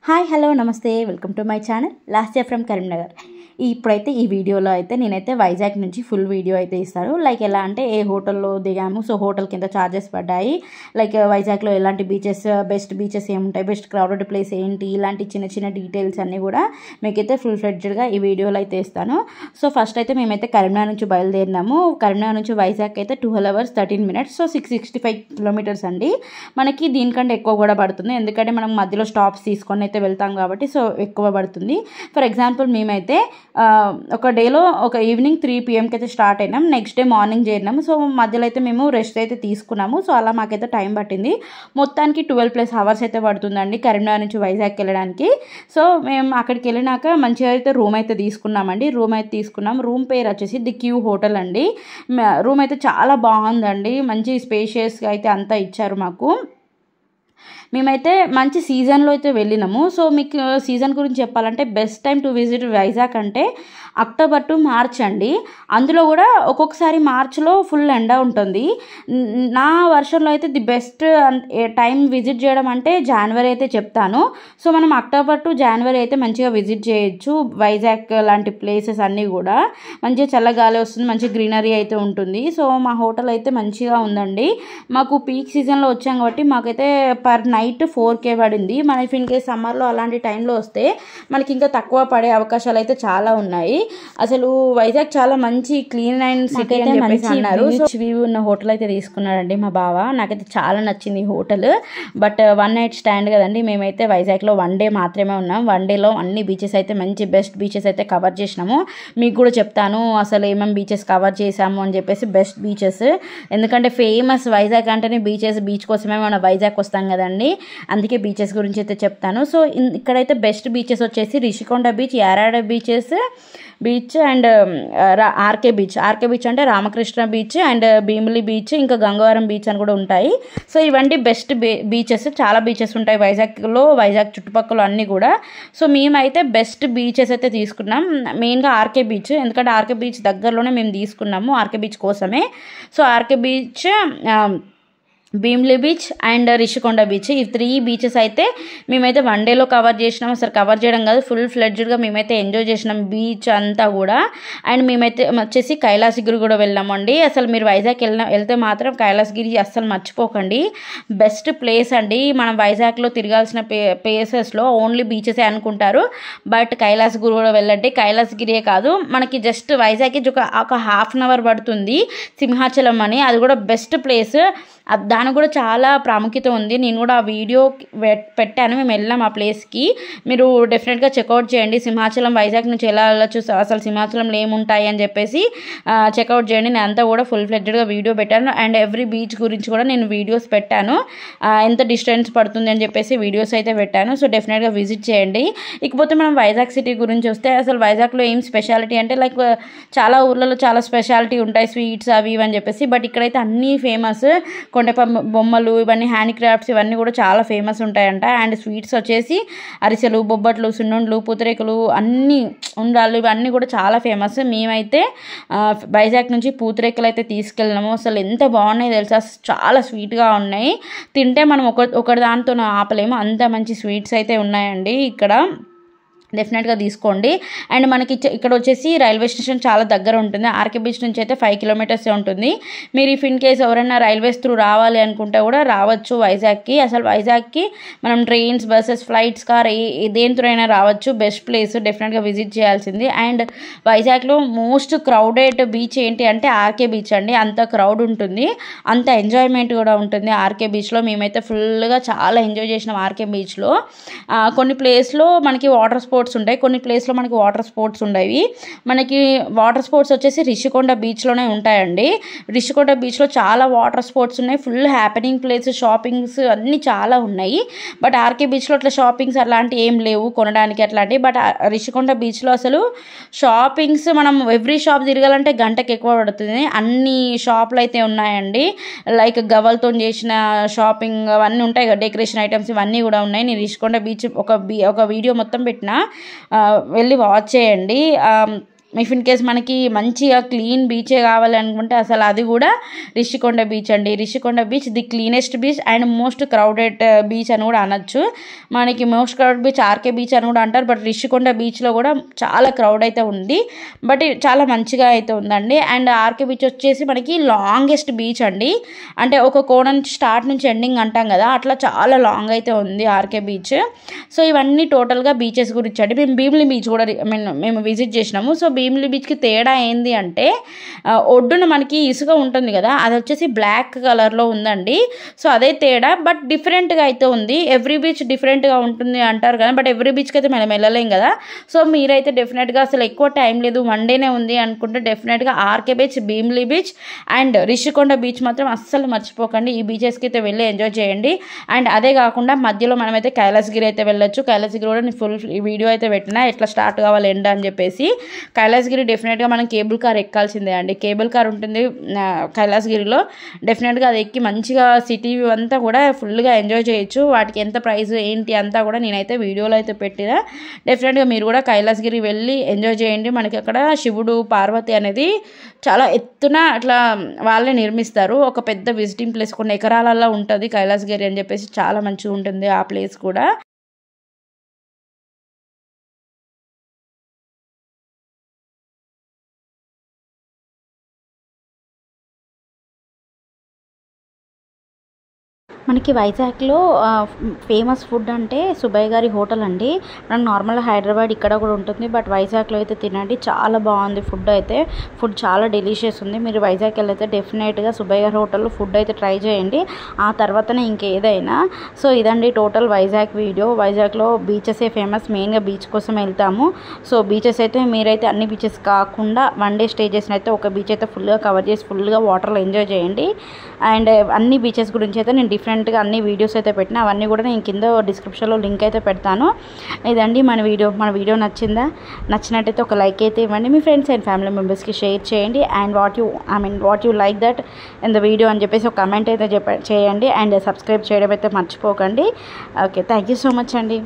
Hi hello నమస్తే welcome to my channel last year from Karimnagar. ఇప్పుడైతే ఈ వీడియోలో అయితే నేనైతే వైజాగ్ నుంచి ఫుల్ వీడియో అయితే ఇస్తాను. లైక్ ఎలా అంటే ఏ హోటల్లో దిగాము, సో హోటల్ కింద ఛార్జెస్ పడ్డాయి, లైక్ వైజాగ్లో ఎలాంటి బీచెస్, బెస్ట్ బీచెస్ ఏముంటాయి, బెస్ట్ క్రౌడెడ్ ప్లేస్ ఏంటి, ఇలాంటి చిన్న చిన్న డీటెయిల్స్ అన్నీ కూడా మీకైతే ఫుల్ ఫ్లెడ్జ్డ్గా ఈ వీడియోలో అయితే ఇస్తాను. సో ఫస్ట్ అయితే మేమైతే కరీంనగర్ నుంచి బయలుదేరినాము. కరీంనగర్ నుంచి వైజాగ్ అయితే 12 hours 13 minutes, సో 665 kilometers అండి. మనకి దీనికంటే ఎక్కువ కూడా పడుతుంది, ఎందుకంటే మనం మధ్యలో స్టాప్స్ తీసుకొని అయితే వెళ్తాం కాబట్టి సో ఎక్కువ పడుతుంది. ఫర్ ఎగ్జాంపుల్ మేమైతే ఒక డేలో ఒక ఈవినింగ్ 3 PM అయితే స్టార్ట్ అయినాం, నెక్స్ట్ డే మార్నింగ్ చేరినాము. సో మధ్యలో అయితే మేము రెస్ట్ అయితే తీసుకున్నాము. సో అలా మాకైతే టైం పట్టింది, మొత్తానికి 12+ hours అయితే పడుతుందండి కరీంనగర్ నుంచి వైజాగ్కి వెళ్ళడానికి. సో మేము అక్కడికి వెళ్ళినాక మంచిగా అయితే రూమ్ అయితే తీసుకున్నామండి. రూమ్ పేరు వచ్చేసి ది క్యూ హోటల్ అండి. రూమ్ అయితే చాలా బాగుందండి, మంచి స్పేషియస్గా అయితే అంతా ఇచ్చారు మాకు. మేమైతే మంచి సీజన్లో అయితే వెళ్ళినాము. సో మీకు సీజన్ గురించి చెప్పాలంటే best time to visit Vizag అంటే అక్టోబర్ టు మార్చ్ అండి. అందులో కూడా ఒక్కొక్కసారి మార్చ్లో ఫుల్ ఎండ ఉంటుంది. నా వర్షంలో అయితే ది బెస్ట్ టైం విజిట్ చేయడం అంటే జనవరి అయితే చెప్తాను. సో మనం అక్టోబర్ టు జనవరి అయితే మంచిగా విజిట్ చేయొచ్చు. వైజాగ్ లాంటి ప్లేసెస్ అన్నీ కూడా మంచిగా చల్లగాలి వస్తుంది, మంచి గ్రీనరీ అయితే ఉంటుంది. సో మా హోటల్ అయితే మంచిగా ఉందండి. మాకు పీక్ సీజన్లో వచ్చాం కాబట్టి మాకైతే పర్ నైట్ 4K పడింది. మన ఇన్ కేస్ సమ్మర్లో అలాంటి టైంలో వస్తే మనకి ఇంకా తక్కువ పడే అవకాశాలు అయితే చాలా ఉన్నాయి. అసలు వైజాగ్ చాలా మంచి క్లీన్ అండ్ సిటీ అని చెప్పేసి అన్నారు. సో వ్యూ ఉన్న హోటల్ అయితే తీసుకున్నాడండి మా బావ. నాకైతే చాలా నచ్చింది ఈ హోటల్. బట్ 1 night స్టాండ్ కదండి, మేమైతే వైజాగ్లో 1 day మాత్రమే ఉన్నాం. 1 dayలో అన్ని బీచెస్ అయితే మంచి బెస్ట్ బీచెస్ అయితే కవర్ చేసినాము. మీకు కూడా చెప్తాను అసలు ఏమేమి బీచెస్ కవర్ చేసాము అని చెప్పేసి. బెస్ట్ బీచెస్, ఎందుకంటే ఫేమస్ వైజాగ్ అంటేనే బీచ్ కోసమే మనం వైజాగ్ వస్తాం కదండి, అందుకే బీచెస్ గురించి అయితే చెప్తాను. సో ఇక్కడైతే బెస్ట్ బీచెస్ వచ్చేసి Rishikonda beach, Yarada beach and RK beach అంటే Ramakrishna beach and Bheemili beach, ఇంకా గంగవరం బీచ్ అని కూడా ఉంటాయి. సో ఇవన్నీ బెస్ట్ బీచెస్. చాలా బీచెస్ ఉంటాయి వైజాగ్ చుట్టుపక్కల అన్నీ కూడా. సో మేమైతే బెస్ట్ బీచెస్ అయితే తీసుకున్నాం. మెయిన్గా ఆర్కే బీచ్, ఎందుకంటే ఆర్కే బీచ్ దగ్గరలోనే మేము తీసుకున్నాము ఆర్కే బీచ్ కోసమే. So RK beach, Bheemili beach and Rishikonda beach, ఈ 3 beaches అయితే మేమైతే 1 dayలో కవర్ చేసినాం. అసలు కవర్ చేయడం కాదు, ఫుల్ ఫ్లెడ్జ్డ్గా మేమైతే ఎంజాయ్ చేసినాం బీచ్ అంతా కూడా. అండ్ మేమైతే వచ్చేసి కైలాసగిరి కూడా వెళ్ళామండి. అసలు మీరు వైజాగ్ వెళ్తే మాత్రం కైలాసగిరి అస్సలు మర్చిపోకండి, బెస్ట్ ప్లేస్ అండి. మనం వైజాగ్లో తిరగాల్సిన ప్లేసెస్లో ఓన్లీ బీచెసే అనుకుంటారు, బట్ కైలాసగిరి కూడా వెళ్ళండి. కైలాసగిరియే కాదు, మనకి జస్ట్ వైజాగ్కి ఒక 1/2 hour పడుతుంది సింహాచలం అని, అది కూడా బెస్ట్ ప్లేస్. దానికి కూడా చాలా ప్రాముఖ్యత ఉంది. నేను కూడా ఆ వీడియో పెట్టాను, మేము వెళ్ళాం ఆ ప్లేస్కి. మీరు డెఫినెట్గా చెక్అవుట్ చేయండి. సింహాచలం వైజాగ్ నుంచి ఎలా వెళ్ళచ్చు, అసలు సింహాచలంలో ఏముంటాయి అని చెప్పేసి చెక్అవుట్ చేయండి. నేను అంతా కూడా ఫుల్ ఫ్లెడ్జ్డ్గా వీడియో పెట్టాను. అండ్ ఎవ్రీ బీచ్ గురించి కూడా నేను వీడియోస్ పెట్టాను, ఎంత డిస్టెన్స్ పడుతుంది అని చెప్పేసి వీడియోస్ అయితే పెట్టాను. సో డెఫినెట్గా విజిట్ చేయండి. ఇకపోతే మనం వైజాగ్ సిటీ గురించి వస్తే అసలు వైజాగ్లో ఏం స్పెషాలిటీ అంటే లైక్ చాలా ఊర్లలో చాలా స్పెషాలిటీ ఉంటాయి, స్వీట్స్ అవి ఇవి అని చెప్పేసి. బట్ ఇక్కడైతే అన్నీ ఫేమస్. కొండ బొమ్మలు, ఇవన్నీ హ్యాండిక్రాఫ్ట్స్ ఇవన్నీ కూడా చాలా ఫేమస్ ఉంటాయంట. అండ్ స్వీట్స్ వచ్చేసి అరిసెలు, బొబ్బట్లు, సున్నుండ్లు, పూతరేకులు, అన్నీ ఉండాలి, ఇవన్నీ కూడా చాలా ఫేమస్. మేమైతే వైజాగ్ నుంచి పూతరేకులు అయితే తీసుకెళ్ళినాము. అసలు ఎంత బాగున్నాయి తెలుసా, చాలా స్వీట్గా ఉన్నాయి. తింటే మనం ఒకటి దాంతో ఆపలేము, అంత మంచి స్వీట్స్ అయితే ఉన్నాయండి ఇక్కడ. డెఫినెట్గా తీసుకోండి. అండ్ మనకి ఇక్కడ వచ్చేసి రైల్వే స్టేషన్ చాలా దగ్గర ఉంటుంది. ఆర్కే బీచ్ నుంచి అయితే 5 kilometers ఉంటుంది. మీరు ఇఫ్ ఇన్ కేస్ ఎవరైనా రైల్వేస్ త్రూ రావాలి అనుకుంటే కూడా రావచ్చు వైజాగ్కి. అసలు వైజాగ్కి మనం ట్రైన్స్, బస్సెస్, ఫ్లైట్స్, కార్ దేంతో అయినా రావచ్చు. బెస్ట్ ప్లేస్, డెఫినెట్గా విజిట్ చేయాల్సింది. అండ్ వైజాగ్లో మోస్ట్ క్రౌడెడ్ బీచ్ ఏంటి అంటే ఆర్కే బీచ్ అండి. అంత క్రౌడ్ ఉంటుంది, అంత ఎంజాయ్మెంట్ కూడా ఉంటుంది ఆర్కే బీచ్లో. మేమైతే ఫుల్గా చాలా ఎంజాయ్ చేసినాం ఆర్కే బీచ్లో. కొన్ని ప్లేస్లో మనకి వాటర్ స్పోర్ట్స్ ఉంటాయి, కొన్ని ప్లేస్లో మనకి వాటర్ స్పోర్ట్స్ ఉండేవి. మనకి వాటర్ స్పోర్ట్స్ వచ్చేసి రిషికొండ బీచ్లోనే ఉంటాయండి. రిషికొండ బీచ్లో చాలా వాటర్ స్పోర్ట్స్ ఉన్నాయి, ఫుల్ హ్యాపెనింగ్ ప్లేస్, షాపింగ్స్ అన్నీ చాలా ఉన్నాయి. బట్ ఆర్కే బీచ్లో అట్లా షాపింగ్స్ అలాంటివి ఏం లేవు కొనడానికి అట్లాంటివి. బట్ రిషికొండ బీచ్లో అసలు షాపింగ్స్ మనం ఎవ్రీ షాప్ తిరగాలంటే గంటకి ఎక్కువ పడుతుంది. అన్ని షాపులు అయితే ఉన్నాయండి, లైక్ గవ్వలతో చేసిన షాపింగ్ అవన్నీ ఉంటాయి కదా, డెకరేషన్ ఐటమ్స్ ఇవన్నీ కూడా ఉన్నాయి. నేను రిషికొండ బీచ్ ఒక వీడియో మొత్తం పెట్టిన, వెళ్ళి వాచ్ చేయండి. ఇఫ్ ఇన్ కేస్ మనకి మంచిగా క్లీన్ బీచే కావాలి అనుకుంటే అసలు అది కూడా రిషికొండ బీచ్ అండి. Rishikonda beach the cleanest beach and most crowded beach అని కూడా అనొచ్చు. మనకి most crowded beach RK beach అని కూడా అంటారు, బట్ రిషికొండ బీచ్లో కూడా చాలా క్రౌడ్ అయితే ఉంది, బట్ చాలా మంచిగా అయితే ఉందండి. అండ్ ఆర్కే బీచ్ వచ్చేసి మనకి లాంగెస్ట్ బీచ్ అండి, అంటే ఒక కోణం స్టార్ట్ నుంచి ఎండింగ్ అంటాం కదా, అట్లా చాలా లాంగ్ అయితే ఉంది ఆర్కే బీచ్. సో ఇవన్నీ టోటల్గా బీచెస్ గురించి అండి. మేము భీమిలి బీచ్ కూడా మేము విజిట్ చేసినాము. సో భీమిలి బీచ్కి తేడా ఏంది అంటే ఒడ్డున మనకి ఇసుక ఉంటుంది కదా, అది వచ్చేసి బ్లాక్ కలర్లో ఉందండి. సో అదే తేడా, బట్ డిఫరెంట్గా అయితే ఉంది. ఎవ్రీ బీచ్ డిఫరెంట్గా ఉంటుంది అంటారు కదా, బట్ ఎవ్రీ బీచ్కి అయితే మనం వెళ్ళలేం కదా. సో మీరైతే డెఫినెట్గా అసలు ఎక్కువ టైం లేదు, వన్ డేనే ఉంది అనుకుంటే డెఫినెట్గా RK beach, Bheemili beach and Rishikonda beach మాత్రం అస్సలు మర్చిపోకండి. ఈ బీచెస్కి అయితే వెళ్ళి ఎంజాయ్ చేయండి. అండ్ అదే కాకుండా మధ్యలో మనమైతే కైలాసగిరి అయితే వెళ్ళొచ్చు. కైలాసగిరి కూడా నేను ఫుల్ వీడియో అయితే పెట్టినా ఎట్లా స్టార్ట్ కావాలి ఎండ అని చెప్పేసి. కైలాసగిరి డెఫినెట్గా మనం కేబుల్ కార్ ఎక్కాల్సిందే అండి. కేబుల్ కార్ ఉంటుంది కైలాసగిరిలో, డెఫినెట్గా అది ఎక్కి మంచిగా సిటీ వ్యూ అంతా కూడా ఫుల్గా ఎంజాయ్ చేయొచ్చు. వాటికి ఎంత ప్రైస్ ఏంటి అంతా కూడా నేనైతే వీడియోలో అయితే పెట్టినా. డెఫినెట్గా మీరు కూడా కైలాసగిరి వెళ్ళి ఎంజాయ్ చేయండి. మనకి అక్కడ శివుడు పార్వతి అనేది చాలా ఎత్తున అట్లా వాళ్ళే నిర్మిస్తారు. ఒక పెద్ద విజిటింగ్ ప్లేస్, కొన్ని ఎకరాలలో ఉంటుంది కైలాసగిరి అని చెప్పేసి, చాలా మంచిగా ఉంటుంది ఆ ప్లేస్ కూడా. మనకి వైజాగ్లో ఫేమస్ ఫుడ్ అంటే సుబ్బయ్య గారి హోటల్ అండి. మనం నార్మల్గా హైదరాబాద్ ఇక్కడ కూడా ఉంటుంది, బట్ వైజాగ్లో అయితే తినండి, చాలా బాగుంది ఫుడ్ అయితే. ఫుడ్ చాలా డెలిషియస్ ఉంది. మీరు వైజాగ్ వెళ్ళైతే డెఫినెట్గా సుబ్బయ్య గారి హోటల్లో ఫుడ్ అయితే ట్రై చేయండి, ఆ తర్వాతనే ఇంకేదైనా. సో ఇదండి టోటల్ వైజాగ్ వీడియో. వైజాగ్లో బీచెసే ఫేమస్, మెయిన్గా బీచ్ కోసం వెళ్తాము. సో బీచెస్ అయితే మీరైతే అన్ని బీచెస్ కాకుండా వన్ డే స్టే చేసిన అయితే ఒక బీచ్ అయితే ఫుల్గా కవర్ చేసి ఫుల్గా వాటర్లో ఎంజాయ్ చేయండి. అండ్ అన్ని బీచెస్ గురించి అయితే నేను డిఫరెంట్గా అన్ని వీడియోస్ అయితే పెట్టినా, అవన్నీ కూడా నేను కింద డిస్క్రిప్షన్లో లింక్ అయితే పెడతాను. ఇదండి మన వీడియో నచ్చినట్టయితే ఒక లైక్ అయితే ఇవ్వండి. మీ ఫ్రెండ్స్ అండ్ ఫ్యామిలీ మెంబర్స్కి షేర్ చేయండి. And what you like that in the video అని చెప్పేసి ఒక కమెంట్ అయితే చేయండి. అండ్ సబ్స్క్రైబ్ చేయడం అయితే మర్చిపోకండి. Okay, thank you so much అండి.